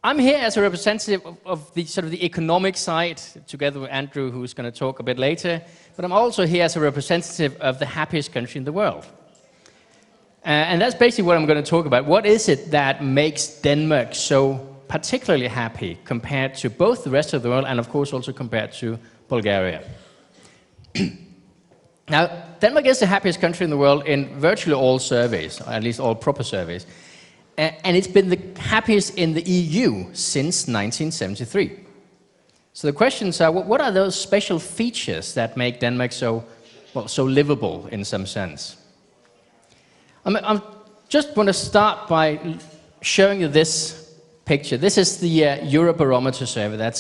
I'm here as a representative of the sort of the economic side, together with Andrew, who's going to talk a bit later. But I'm also here as a representative of the happiest country in the world. And that's basically what I'm going to talk about. What is it that makes Denmark so particularly happy compared to both the rest of the world and, of course, also compared to Bulgaria? Now, Denmark is the happiest country in the world in virtually all surveys, or at least all proper surveys. And it's been the happiest in the EU since 1973. So the questions are, what are those special features that make Denmark so livable in some sense? I just want to start by showing you this picture. This is the Eurobarometer survey.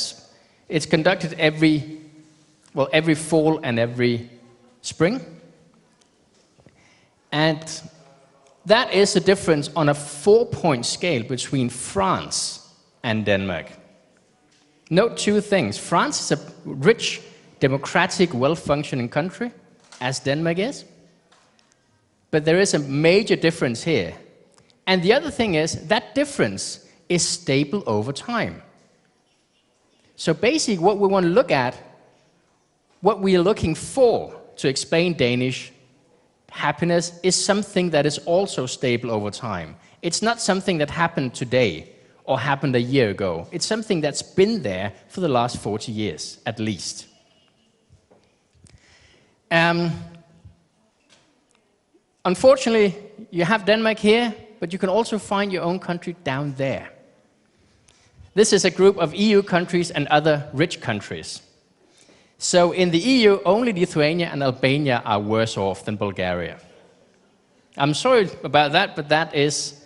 It's conducted every fall and every spring. And that is the difference on a 4-point scale between France and Denmark. Note two things. France is a rich, democratic, well-functioning country, as Denmark is. But there is a major difference here. And the other thing is, that difference is stable over time. So basically what we want to look at, what we are looking for to explain Danish happiness, is something that is also stable over time. It's not something that happened today or happened a year ago. It's something that's been there for the last 40 years, at least. Unfortunately, you have Denmark here, but you can also find your own country down there. This is a group of EU countries and other rich countries. So in the EU, only Lithuania and Albania are worse off than Bulgaria. I'm sorry about that, but that is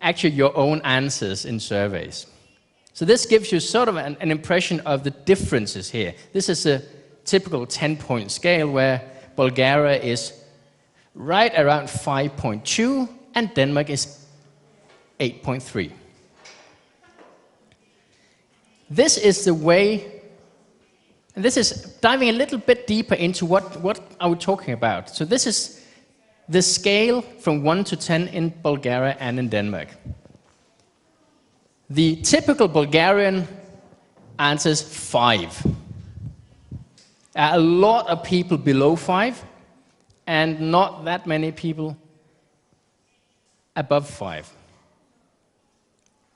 actually your own answers in surveys. So this gives you sort of an impression of the differences here. This is a typical 10-point scale where Bulgaria is right around 5.2 and Denmark is 8.3. This is the way. And this is diving a little bit deeper into what are we talking about. So this is the scale from 1 to 10 in Bulgaria and in Denmark. The typical Bulgarian answers 5. A lot of people below 5, and not that many people above 5.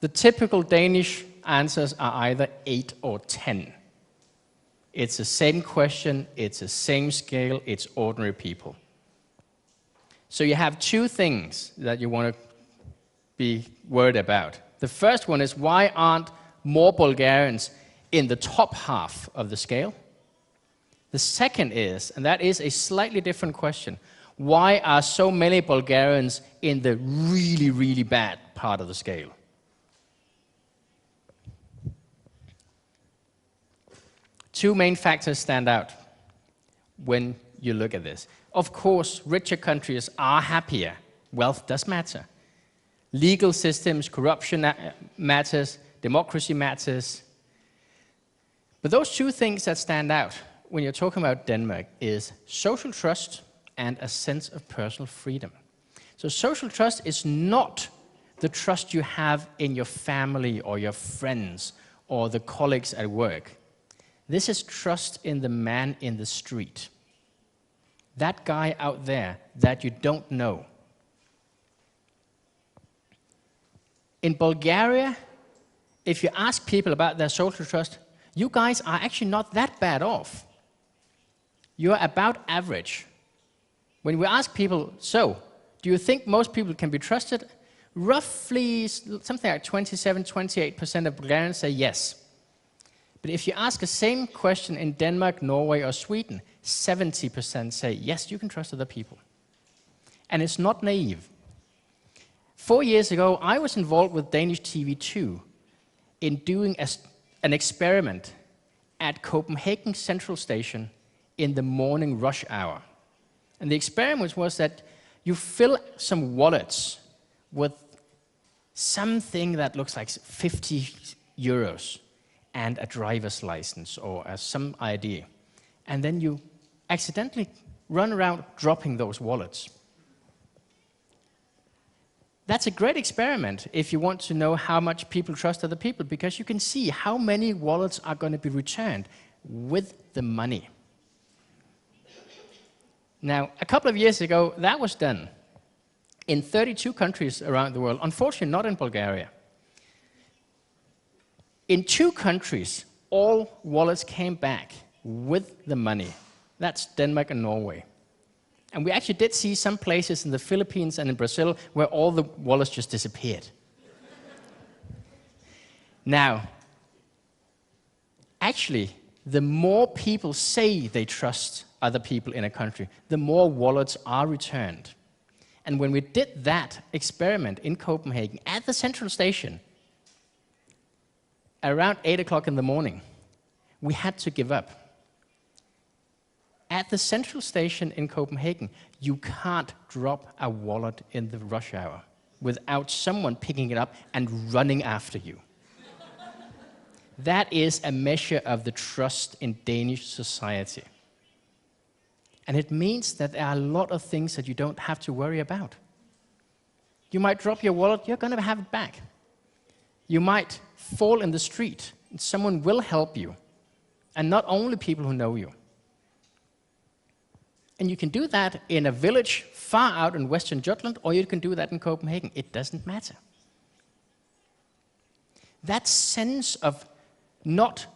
The typical Danish answers are either 8 or 10. It's the same question, it's the same scale, it's ordinary people. So you have two things that you want to be worried about. The first one is, why aren't more Bulgarians in the top half of the scale? The second is, and that is a slightly different question, why are so many Bulgarians in the really, really bad part of the scale? Two main factors stand out when you look at this. Of course, richer countries are happier. Wealth does matter. Legal systems, corruption matters, democracy matters. But those two things that stand out when you're talking about Denmark is social trust and a sense of personal freedom. So social trust is not the trust you have in your family or your friends or the colleagues at work. This is trust in the man in the street. That guy out there that you don't know. In Bulgaria, if you ask people about their social trust, you guys are actually not that bad off. You're about average. When we ask people, so, do you think most people can be trusted? Roughly something like 27-28% of Bulgarians say yes. But if you ask the same question in Denmark, Norway, or Sweden, 70% say, yes, you can trust other people. And it's not naive. 4 years ago, I was involved with Danish TV2 in doing an experiment at Copenhagen Central Station in the morning rush hour. And the experiment was that you fill some wallets with something that looks like 50 euros. And a driver's license or some ID. And then you accidentally run around dropping those wallets. That's a great experiment if you want to know how much people trust other people, because you can see how many wallets are going to be returned with the money. Now, a couple of years ago, that was done in 32 countries around the world. Unfortunately, not in Bulgaria. In 2 countries, all wallets came back with the money. That's Denmark and Norway. And we actually did see some places in the Philippines and in Brazil where all the wallets just disappeared. Now, actually, the more people say they trust other people in a country, the more wallets are returned. And when we did that experiment in Copenhagen at the central station, around 8 o'clock in the morning, we had to give up. At the central station in Copenhagen, you can't drop a wallet in the rush hour without someone picking it up and running after you. That is a measure of the trust in Danish society. And it means that there are a lot of things that you don't have to worry about. You might drop your wallet, you're going to have it back. You might fall in the street, and someone will help you. And not only people who know you. And you can do that in a village far out in Western Jutland, or you can do that in Copenhagen. It doesn't matter. That sense of not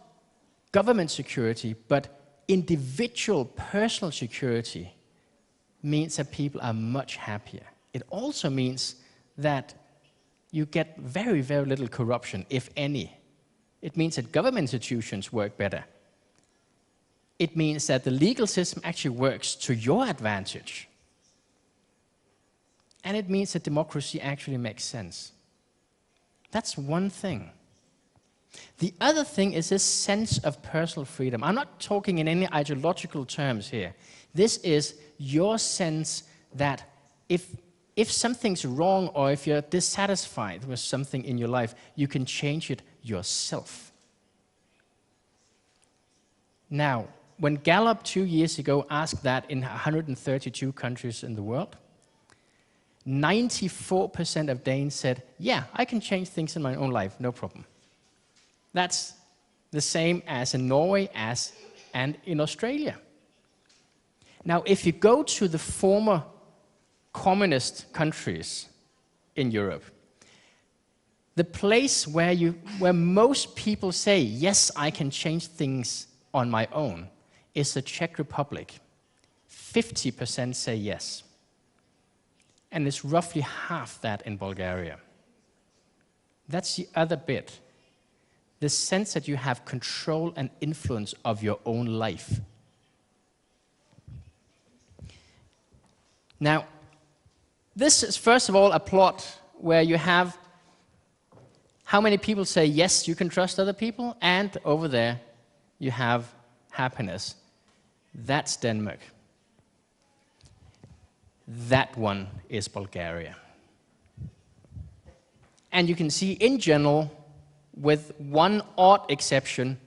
government security, but individual personal security means that people are much happier. It also means that you get very, very little corruption, if any. It means that government institutions work better. It means that the legal system actually works to your advantage. And it means that democracy actually makes sense. That's one thing. The other thing is this sense of personal freedom. I'm not talking in any ideological terms here. This is your sense that if something's wrong or if you're dissatisfied with something in your life, you can change it yourself. Now, when Gallup 2 years ago asked that in 132 countries in the world, 94% of Danes said, yeah, I can change things in my own life, no problem. That's the same as in Norway and in Australia. Now, if you go to the former communist countries in Europe, the place where most people say, yes, I can change things on my own, is the Czech Republic. 50% say yes. And it's roughly half that in Bulgaria. That's the other bit. The sense that you have control and influence of your own life. Now, this is first of all a plot where you have how many people say, yes, you can trust other people, and over there you have happiness. That's Denmark. That one is Bulgaria. And you can see in general, with one odd exception,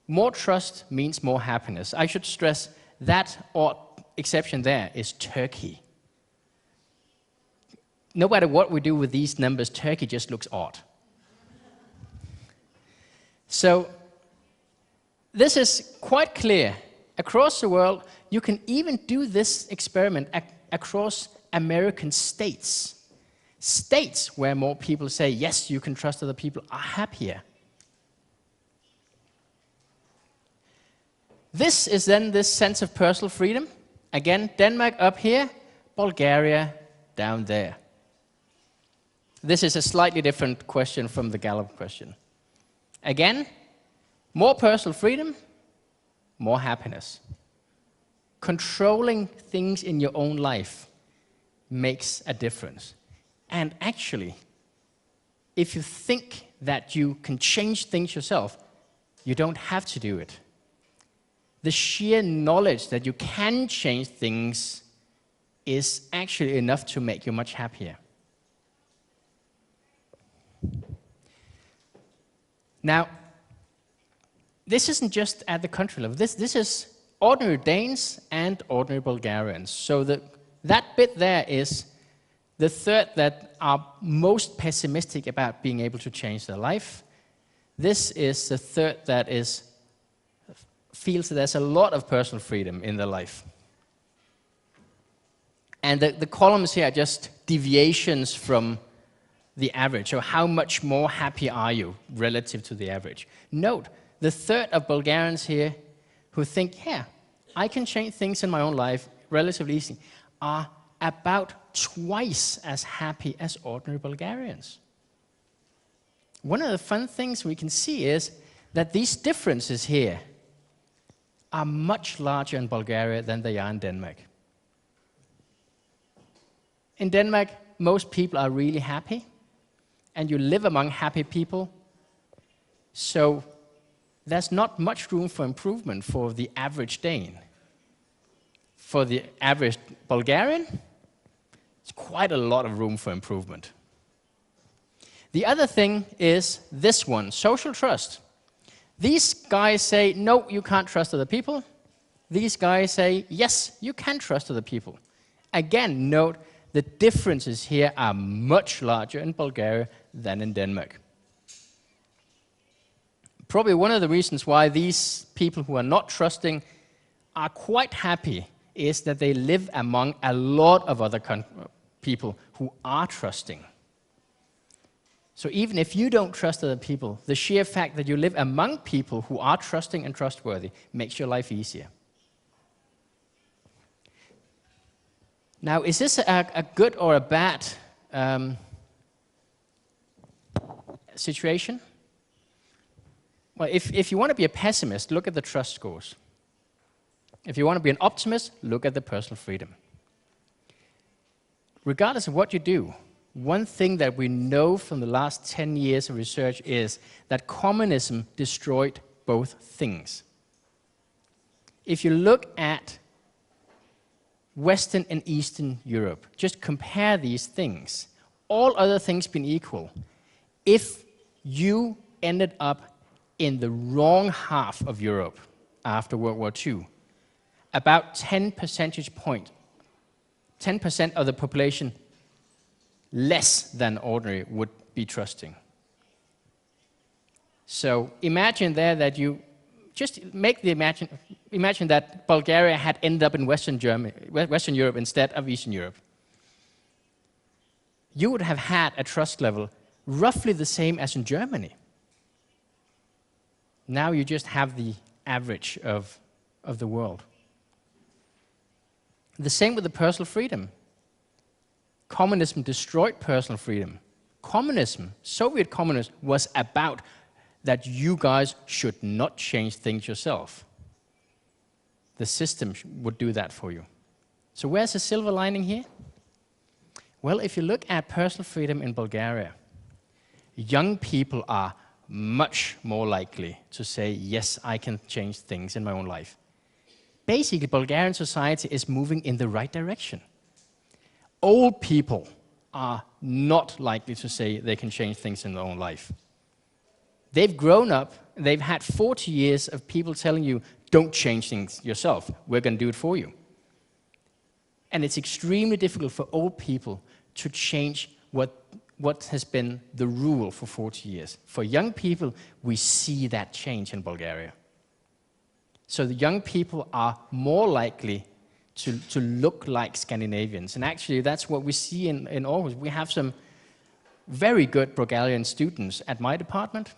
more trust means more happiness. I should stress that odd exception there is Turkey. No matter what we do with these numbers, Turkey just looks odd. So, this is quite clear. Across the world, you can even do this experiment across American states. States where more people say, yes, you can trust other people, are happier. This is then this sense of personal freedom. Again, Denmark up here, Bulgaria down there. This is a slightly different question from the Gallup question. Again, more personal freedom, more happiness. Controlling things in your own life makes a difference. And actually, if you think that you can change things yourself, you don't have to do it. The sheer knowledge that you can change things is actually enough to make you much happier. Now, this isn't just at the country level. This is ordinary Danes and ordinary Bulgarians. So that bit there is The third that are most pessimistic about being able to change their life. This is the third that feels that there's a lot of personal freedom in their life. And the columns here are just deviations from the average. So how much more happy are you relative to the average? Note, the third of Bulgarians here who think, yeah, I can change things in my own life relatively easy, are about twice as happy as ordinary Bulgarians. One of the fun things we can see is that these differences here are much larger in Bulgaria than they are in Denmark. In Denmark, most people are really happy, and you live among happy people, so there's not much room for improvement for the average Dane. For the average Bulgarian, it's quite a lot of room for improvement. The other thing is this one, social trust. These guys say, no, you can't trust other people. These guys say, yes, you can trust other people. Again, note, the differences here are much larger in Bulgaria than in Denmark. Probably one of the reasons why these people who are not trusting are quite happy is that they live among a lot of other people who are trusting. So even if you don't trust other people, the sheer fact that you live among people who are trusting and trustworthy makes your life easier. Now, is this a good or a bad situation? Well, if you want to be a pessimist, look at the trust scores. If you want to be an optimist, look at the personal freedom. Regardless of what you do, one thing that we know from the last 10 years of research is that communism destroyed both things. If you look at Western and Eastern Europe, just compare these things, all other things being equal, if you ended up in the wrong half of Europe after World War II, about 10 percentage points, 10% of the population less than ordinary would be trusting. So imagine there that you just imagine that Bulgaria had ended up in Western Europe instead of Eastern Europe. You would have had a trust level roughly the same as in Germany. Now you just have the average of the world. The same with the personal freedom. Communism destroyed personal freedom. Communism, Soviet communism, was about that you guys should not change things yourself. The system would do that for you. So where's the silver lining here? Well, if you look at personal freedom in Bulgaria, young people are much more likely to say, yes, I can change things in my own life. Basically, Bulgarian society is moving in the right direction. Old people are not likely to say they can change things in their own life. They've grown up, they've had 40 years of people telling you, don't change things yourself, we're going to do it for you. And it's extremely difficult for old people to change what has been the rule for 40 years. For young people, we see that change in Bulgaria. So the young people are more likely to look like Scandinavians. And actually, that's what we see in Aarhus. We have some very good Bulgarian students at my department.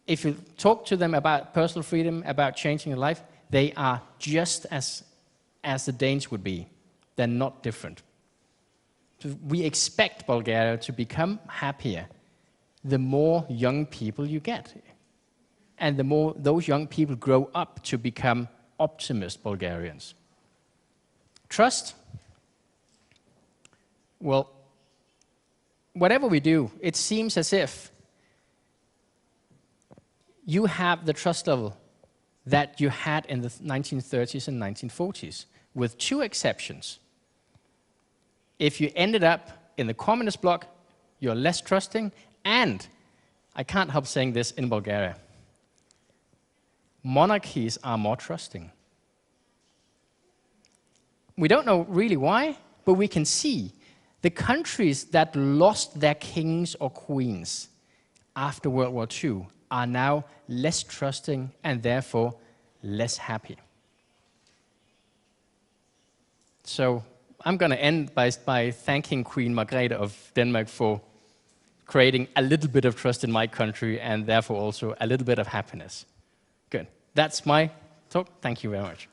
If you talk to them about personal freedom, about changing your life, they are just as the Danes would be. They're not different. So we expect Bulgaria to become happier the more young people you get. And the more those young people grow up to become optimist Bulgarians. Trust. Well, whatever we do, it seems as if you have the trust level that you had in the 1930s and 1940s, with two exceptions. If you ended up in the communist bloc, you're less trusting, and I can't help saying this in Bulgaria, monarchies are more trusting. We don't know really why, but we can see The countries that lost their kings or queens after World War II are now less trusting and therefore less happy. So I'm going to end by thanking Queen Margrethe of Denmark for creating a little bit of trust in my country and therefore also a little bit of happiness. Good. That's my talk. Thank you very much.